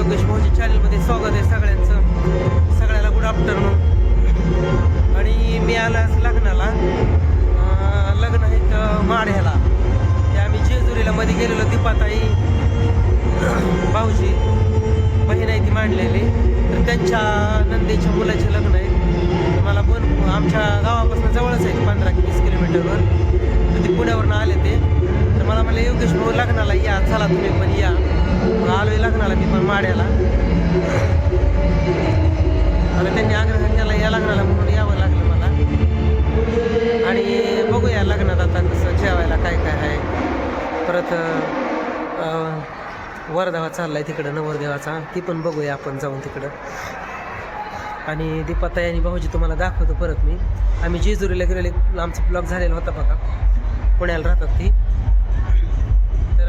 योगेश भाऊजी चॅनलमध्ये स्वागत आहे सगळ्याला गुड आफ्टरनून. आणि मी आला लग्नाला, लग्न आहे तर माढ्याला. ते आम्ही जेजुरीला मध्ये गेलेलो. दीपाताई भाऊजी बहीण आहे ती मांडलेली, तर त्यांच्या नंदेच्या मुलाचे लग्न आहे. तर मला आमच्या गावापासून जवळच आहे 15-20 किलोमीटरवर. तर ते पुण्यावरून आले ते, तर मला म्हणले योगेश भाऊ लग्नाला या, चला तुम्ही पण या. मग आलोय लग्नाला मी पण माढ्याला. मला त्यांनी आग्रह केला या लग्नाला म्हणून यावं लागलं मला. आणि बघूया लग्नात आता कसं जेवायला काय काय आहे. परत वरदेवा चाललाय तिकडं नवरदेवाचा, ती पण बघूया आपण जाऊन तिकडं. आणि दीपाताई आणि भाऊजी तुम्हाला दाखवतो परत मी. आम्ही जेजुरीला गेलेले, आमचा ब्लॉग झालेला होता बघा, पुण्याला राहतात ती. तर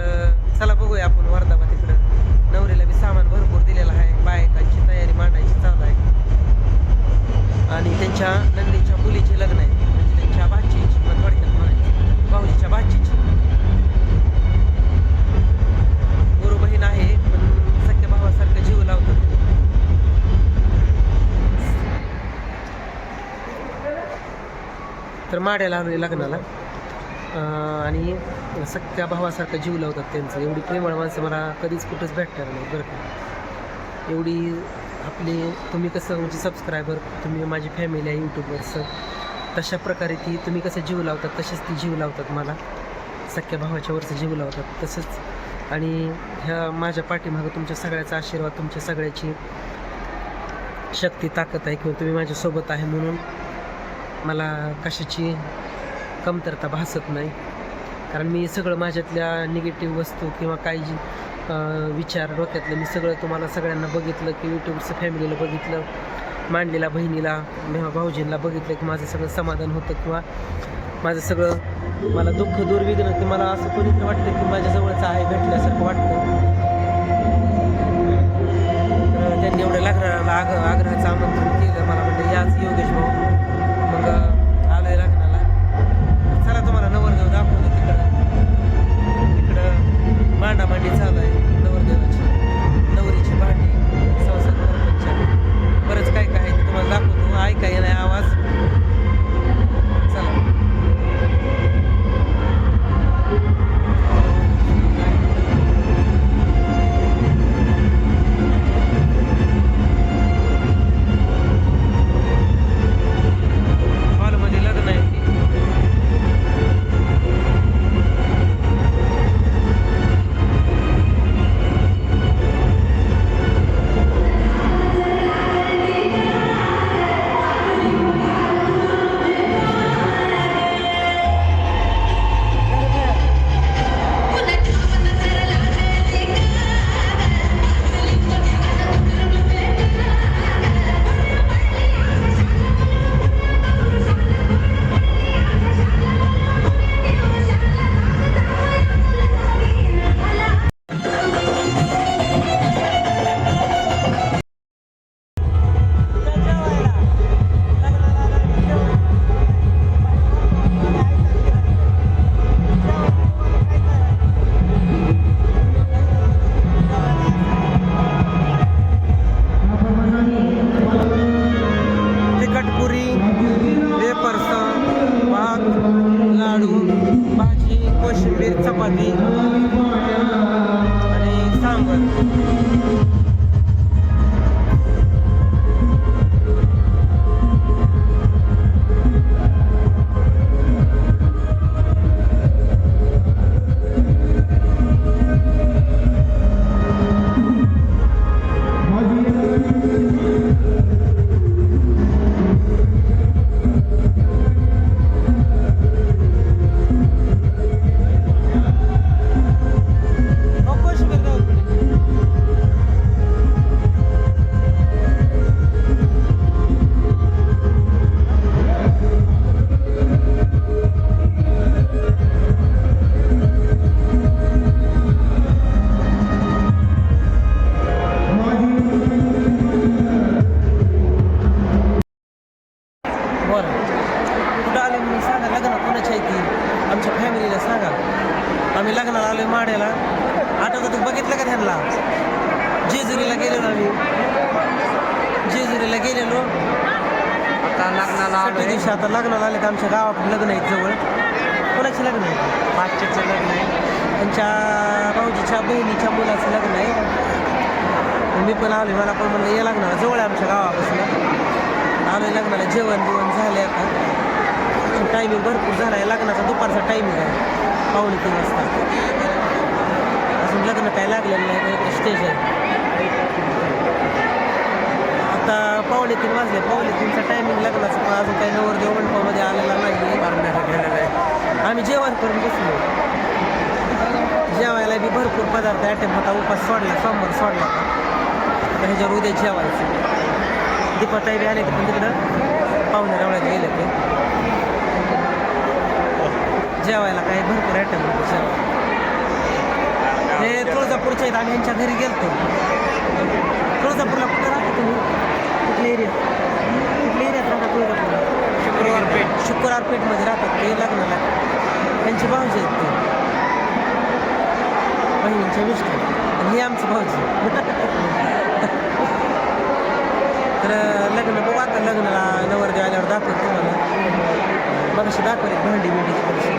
चला बघूया आपण वरदेवा तिकडं. नवरीला बी सामान भरपूर दिलेलं आहे, बायकांची तयारी मांडायची चालू आहे. आणि त्यांच्या नंदीच्या मुलीचे लग्न आहे, म्हणजे त्यांच्या भाचीची, मग थोडक्यात म्हणायची भाऊजीच्या भाचीची. गुरु बहीण आहे पण सख्या भावासारखं जीव लावतात. तर माड्याला आलोय लग्नाला. आणि सख्या भावासारखं जीव लावतात त्यांचं. एवढी प्रेमळ माणसं मला कधीच कुठंच भेटणार नाही बरं का. एवढी आपली, तुम्ही कसं म्हणजे सबस्क्रायबर, तुम्ही माझी फॅमिली आहे यूट्यूबवरचं, तशा प्रकारे ती तुम्ही कसं जीव लावतात तसेच ती जीव लावतात मला. सख्या भावाच्या वरचं जीव लावतात तसंच. आणि ह्या माझ्या पाठीमागं तुमच्या सगळ्याचा आशीर्वाद, तुमच्या सगळ्याची शक्ती ताकद आहे, किंवा तुम्ही माझ्यासोबत आहे म्हणून मला कशाची कमतरता भासत नाही. कारण मी सगळं माझ्यातल्या निगेटिव्ह वस्तू किंवा काही जी विचार डोक्यातलं मी सगळं तुम्हाला सगळ्यांना बघितलं, की यूट्यूबचं फॅमिलीला बघितलं, मांडलेला बहिणीला भाऊजींना बघितलं, की माझं सगळं समाधान होतं, किंवा माझं सगळं मला दुःख दुर्विघ्न, की मला असं कोणीतरी वाटतं की माझ्याजवळचं आहे भेटल्यासारखं वाटतं. तर त्यांनी एवढं लग्नाला आग्रहाचं आमंत्रण केलं मला, म्हणजे याच योगेश भाऊ. मग आलोय लग्नाला. चला तुम्हाला नवरदेव दाखवतो तिकडं मांडामांडी चालू आहे नवरदेवाची, नवरीची भांडी, संसार प्रपंच, बरंच काय काय आहे ते तुम्हाला दाखवतो. ऐका येणार आवाज. चला. हॉलमध्ये लग्न आहे. भाजी, कोशिंबीर, चपाती आणि सांबार. जेजुरीला गेलेलो आम्ही जेजुरीला गेलेलो आता लग्नाला आठव्या दिवशी आता लग्नाला आले तर आमच्या गावात लग्न आहेत जवळ कोणाचे लग्न आहे पाचशेचं लग्न आहे त्यांच्या भाऊजीच्या बहिणीच्या मुलाचं लग्न आहे मी पण आलो मला पण म्हणलं या लग्नाला जवळ आहे आमच्या गावापासून आलो लग्नाला जेवण बिवण झालं आता टायमिंग भरपूर झाला आहे लग्नाचा दुपारचा टायमिंग आहे 2:45 वाजता अजून लग्न काय लागलेलं नाही स्टेज आहे आता 2:45 वाजले 2:45चा टायमिंग लग्नाचा पण अजून काही नवरदेव मंडपामध्ये आलेला नाही गेलेलं आहे आम्ही जेवण करून बसलो जेवायला बी भरपूर पदार्थ ॲटम होता उपास सोडला सोमवार सोडला तर ह्याच्यावर उद्या जेवायचं दीपाताई बी आले ते पण तिकडं पाहुण्या रवळ्यात गेले ते जेवायला काही भरपूर ॲटम होते जेवायला हे तुळजापूरच्या आहेत आम्ही यांच्या घरी गेलतो तुळजापूरला कुठं राहता तुम्ही कुठल्या एरियात राहता तुळजापूरला शुक्रवार पेठमध्ये राहतात ते लग्नाला त्यांचे भाऊजी आहेत ते बहिणींचे मिस्टर आणि हे आमचं भाऊजी तर लग्न बघू आता लग्नाला नवरदेव आल्यावर दाखवत तुम्हाला मग अशी दाखवले भांडी बिंडीची पैसे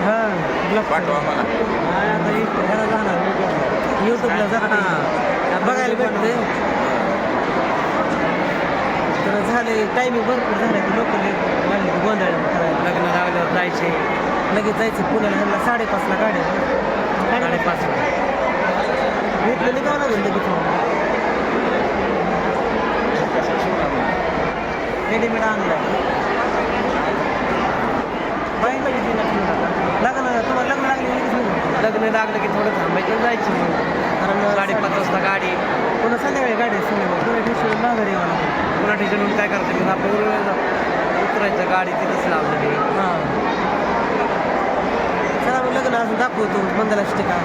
हां ब्लॉग पाठवा मला आता घरा जाणार यूट्यूबला जाणार बघायला भेटते तर झाले टायमिंग भरपूर झाले की लोक लागले गोंधळ करायला लग्न लागल्यावर जायचे लगेच जायचं पुण्याला ह्यांना 5:30ला गाडी 5:30 इथलं निघावं लागेल लगेच रेडीमेड आणलं बाईक पाहिजे लग्न तुम्हाला लग्न लागले लग्न लागलं की थोडं थांबायचं जायचं कारण 5:30 वाजता गाडी पुन्हा संध्याकाळी गाडी पुणे ठेवून माघारी यावं लागतं पुन्हा ठिकाणून काय करते मग आपलं उतरायचं गाडी तिथंच लावलेली हां चला मग लग्न अजून दाखवतो मंगलाष्टका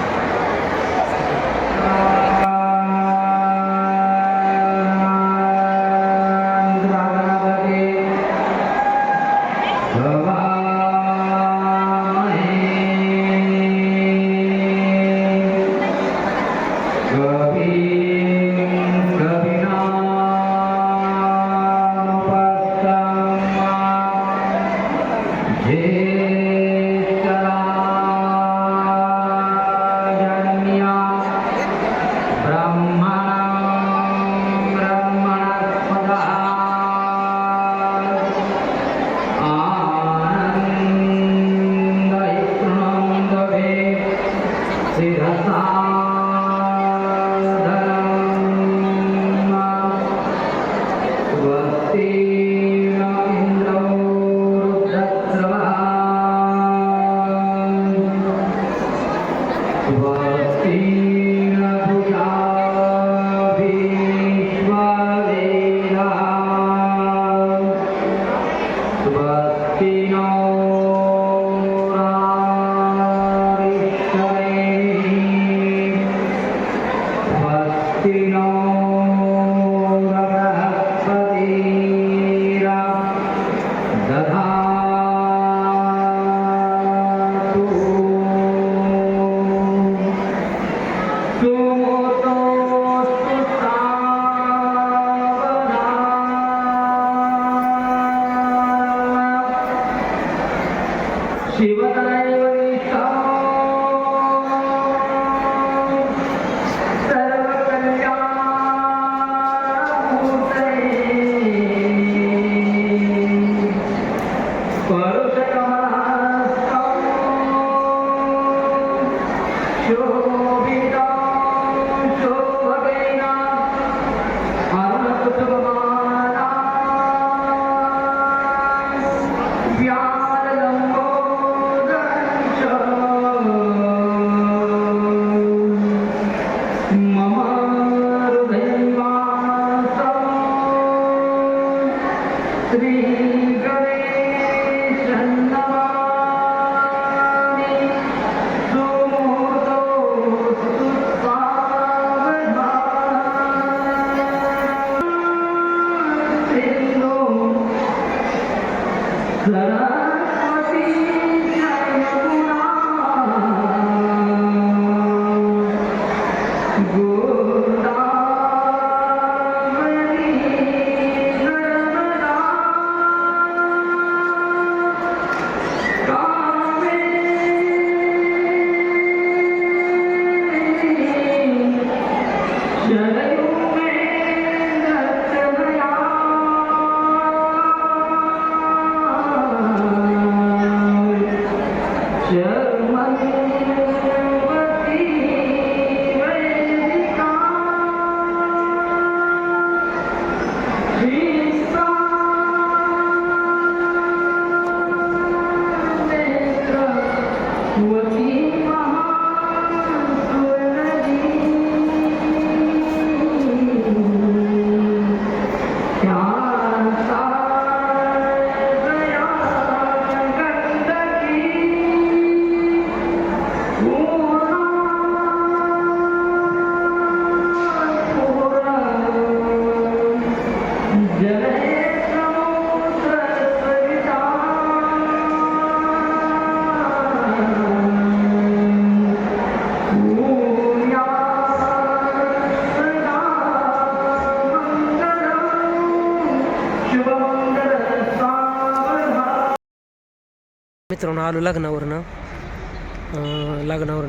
मित्रांनो आलो लग्नावरनं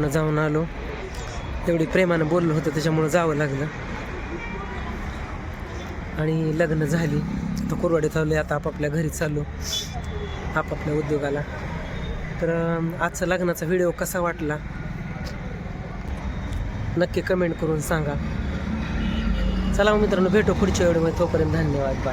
जाऊन आलो. एवढी प्रेमानं बोललो होतं त्याच्यामुळं जावं लागलं. आणि लग्न झाली आता कोरवाडीत आलो. आता आपापल्या घरी चाललो, आपापल्या उद्योगाला. तर आजचा लग्नाचा व्हिडिओ कसा वाटला नक्की कमेंट करून सांगा. चला मित्रांनो, भेटू पुढच्या व्हिडिओमध्ये. तोपर्यंत धन्यवाद, बाय.